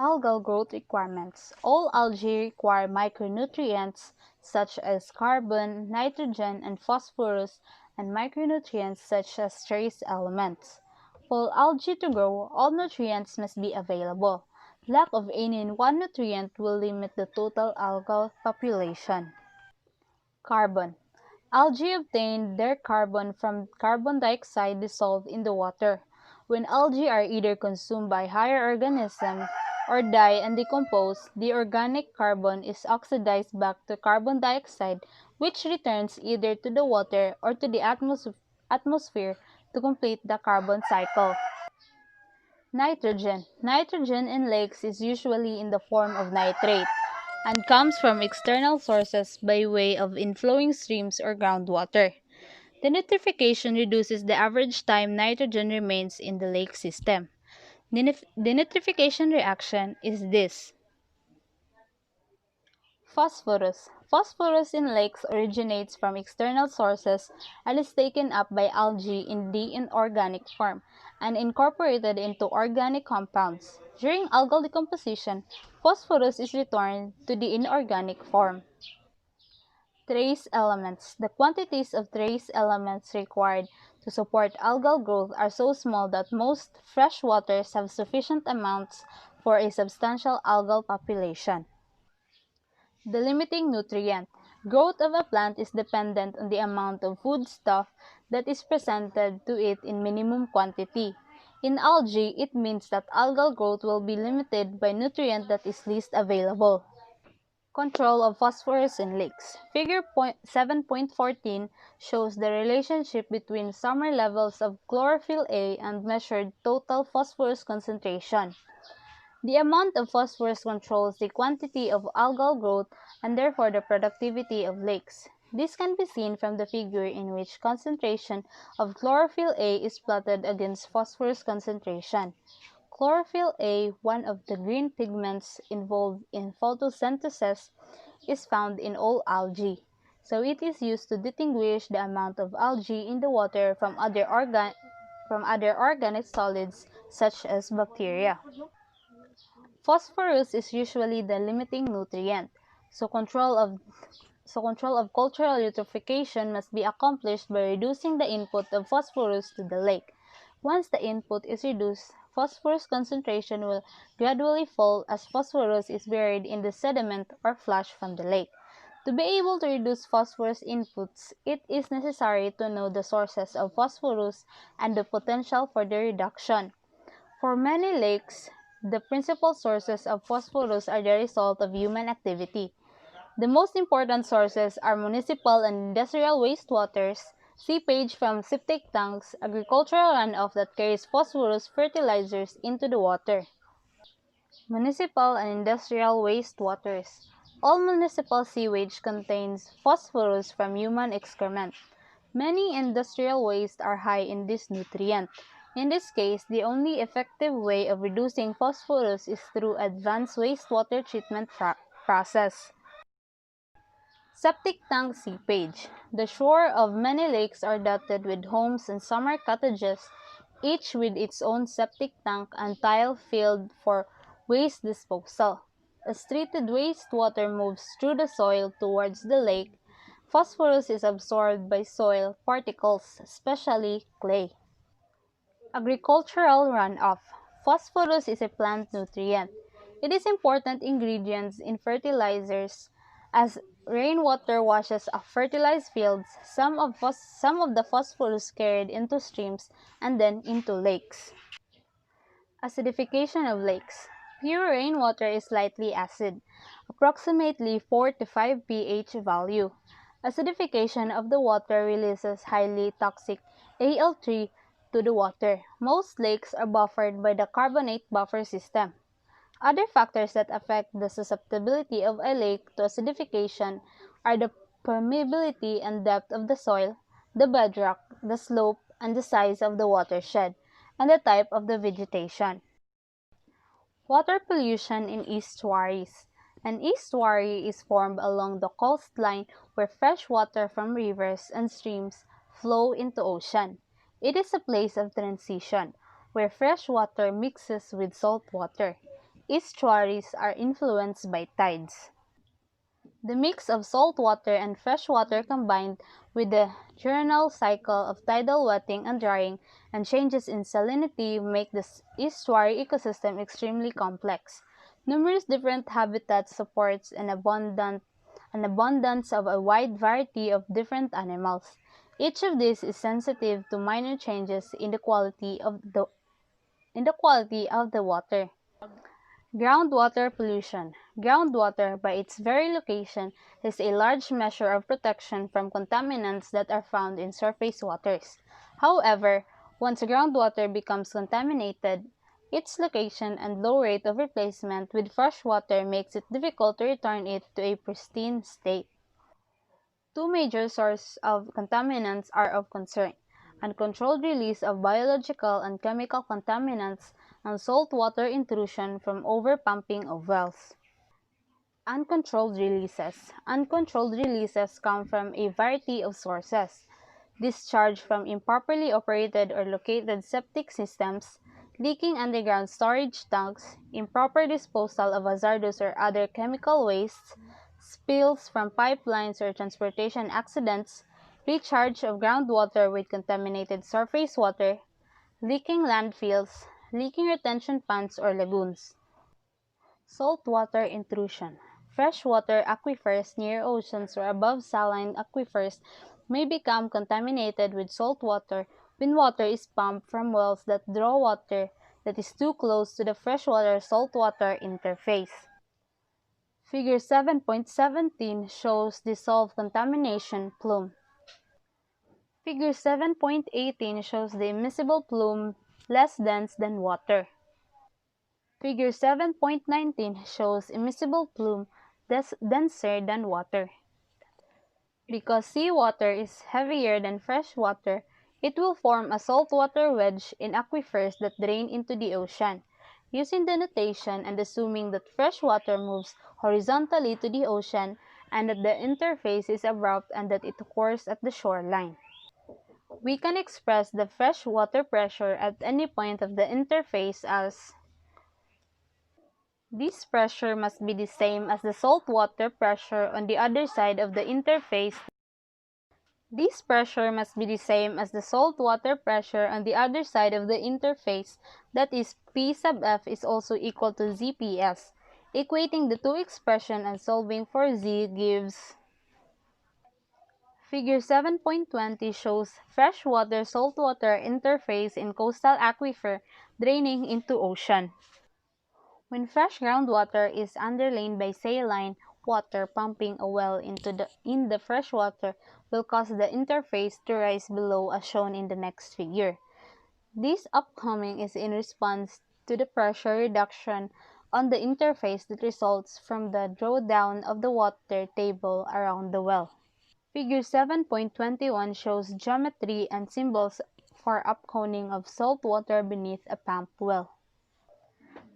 Algal growth requirements. All algae require micronutrients such as carbon, nitrogen, and phosphorus, and micronutrients such as trace elements. For algae to grow, all nutrients must be available. Lack of any one nutrient will limit the total algal population. Carbon. Algae obtain their carbon from carbon dioxide dissolved in the water. When algae are either consumed by higher organisms or die and decompose, the organic carbon is oxidized back to carbon dioxide, which returns either to the water or to the atmosphere to complete the carbon cycle. Nitrogen. Nitrogen in lakes is usually in the form of nitrate and comes from external sources by way of inflowing streams or groundwater. Denitrification reduces the average time nitrogen remains in the lake system. Denitrification reaction is this. Phosphorus. Phosphorus in lakes originates from external sources and is taken up by algae in the inorganic form and incorporated into organic compounds. During algal decomposition, phosphorus is returned to the inorganic form. Trace elements. The quantities of trace elements required to support algal growth are so small that most freshwaters have sufficient amounts for a substantial algal population. The limiting nutrient. Growth of a plant is dependent on the amount of foodstuff that is presented to it in minimum quantity. In algae, it means that algal growth will be limited by nutrient that is least available. Control of phosphorus in lakes. Figure 7.14 shows the relationship between summer levels of chlorophyll A and measured total phosphorus concentration. The amount of phosphorus controls the quantity of algal growth and therefore the productivity of lakes. This can be seen from the figure in which concentration of chlorophyll A is plotted against phosphorus concentration. Chlorophyll A, one of the green pigments involved in photosynthesis, is found in all algae, so it is used to distinguish the amount of algae in the water from other organic solids such as bacteria. Phosphorus is usually the limiting nutrient, so control of cultural eutrophication must be accomplished by reducing the input of phosphorus to the lake. Once the input is reduced, phosphorus concentration will gradually fall as phosphorus is buried in the sediment or flushed from the lake. To be able to reduce phosphorus inputs, it is necessary to know the sources of phosphorus and the potential for the reduction. For many lakes, the principal sources of phosphorus are the result of human activity. The most important sources are municipal and industrial wastewaters, seepage from septic tanks, agricultural runoff that carries phosphorus fertilizers into the water. Municipal and industrial wastewaters. All municipal sewage contains phosphorus from human excrement. Many industrial wastes are high in this nutrient. In this case, the only effective way of reducing phosphorus is through advanced wastewater treatment process. Septic tank seepage. The shore of many lakes are dotted with homes and summer cottages, each with its own septic tank and tile field for waste disposal. As treated wastewater moves through the soil towards the lake, phosphorus is absorbed by soil particles, especially clay. Agricultural runoff. Phosphorus is a plant nutrient. It is important ingredient in fertilizers. As rainwater washes off fertilized fields, some of the phosphorus carried into streams and then into lakes. Acidification of lakes. Pure rainwater is slightly acid, approximately 4 to 5 pH value. Acidification of the water releases highly toxic Al3 to the water. Most lakes are buffered by the carbonate buffer system. Other factors that affect the susceptibility of a lake to acidification are the permeability and depth of the soil, the bedrock, the slope, and the size of the watershed, and the type of the vegetation. Water pollution in estuaries. An estuary is formed along the coastline where fresh water from rivers and streams flow into ocean. It is a place of transition, where fresh water mixes with salt water. estuaries are influenced by tides. The mix of salt water and fresh water combined with the diurnal cycle of tidal wetting and drying and changes in salinity make the estuary ecosystem extremely complex. Numerous different habitats supports an abundance of a wide variety of different animals. Each of these is sensitive to minor changes in the quality of the water. Groundwater pollution. Groundwater, by its very location, is a large measure of protection from contaminants that are found in surface waters. However, once groundwater becomes contaminated, its location and low rate of replacement with fresh water makes it difficult to return it to a pristine state. Two major sources of contaminants are of concern: uncontrolled release of biological and chemical contaminants and saltwater intrusion from overpumping of wells. Uncontrolled releases. Uncontrolled releases come from a variety of sources: discharge from improperly operated or located septic systems, leaking underground storage tanks, improper disposal of hazardous or other chemical wastes, spills from pipelines or transportation accidents, recharge of groundwater with contaminated surface water, leaking landfills, leaking retention ponds or lagoons. Saltwater intrusion. Freshwater aquifers near oceans or above saline aquifers may become contaminated with salt water when water is pumped from wells that draw water that is too close to the freshwater-saltwater interface. Figure 7.17 shows dissolved contamination plume. Figure 7.18 shows the immiscible plume less dense than water. Figure 7.19 shows immiscible plume denser than water. Because seawater is heavier than fresh water, it will form a saltwater wedge in aquifers that drain into the ocean. Using the notation and assuming that fresh water moves horizontally to the ocean and that the interface is abrupt and that it occurs at the shoreline, we can express the fresh water pressure at any point of the interface as: this pressure must be the same as the saltwater pressure on the other side of the interface. This pressure must be the same as the saltwater pressure on the other side of the interface, that is, P sub F is also equal to ZPS. Equating the two expressions and solving for Z gives. Figure 7.20 shows freshwater-saltwater interface in coastal aquifer draining into ocean. When fresh groundwater is underlain by saline water, pumping a well in the freshwater will cause the interface to rise below as shown in the next figure. This upcoming is in response to the pressure reduction on the interface that results from the drawdown of the water table around the well. Figure 7.21 shows geometry and symbols for upconing of salt water beneath a pump well.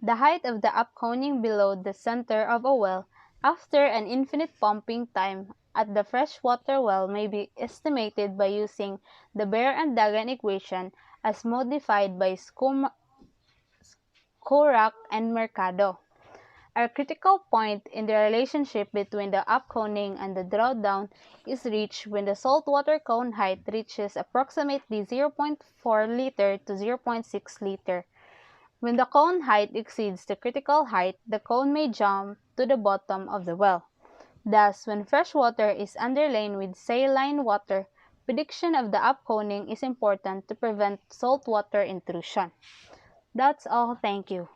The height of the upconing below the center of a well after an infinite pumping time at the freshwater well may be estimated by using the Baer and Dagan equation as modified by Skorak and Mercado. A critical point in the relationship between the upconing and the drawdown is reached when the saltwater cone height reaches approximately 0.4 liter to 0.6 liter. When the cone height exceeds the critical height, the cone may jump to the bottom of the well. Thus, when fresh water is underlain with saline water, prediction of the upconing is important to prevent saltwater intrusion. That's all. Thank you.